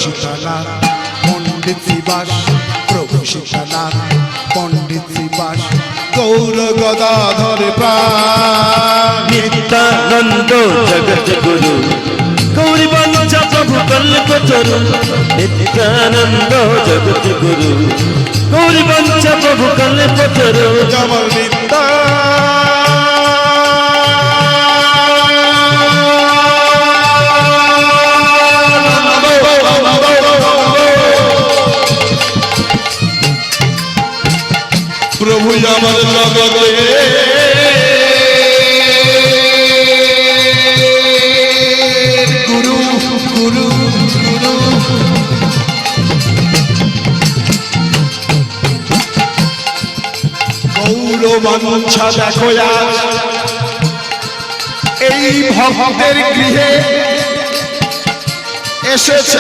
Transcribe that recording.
সীতানাথ পণ্ডিত শ্রীবাস, প্রভু সীতানাথ পণ্ডিত শ্রীবাস, গৌর গদাধর প্রাণ। নিত্যানন্দ জগৎ গুরু, গৌরী বঞ্চা প্রভু কল্পতরু। নিত্যানন্দ জগৎ গুরু, গৌরী বঞ্চা প্রভু কল্পতরু। জমল নিত্যা প্রভু আমার জগতে গুরু গুরু গুরু। গৌরবাঞ্ছা দেখো আজ এই ভক্তের গৃহে এসেছে।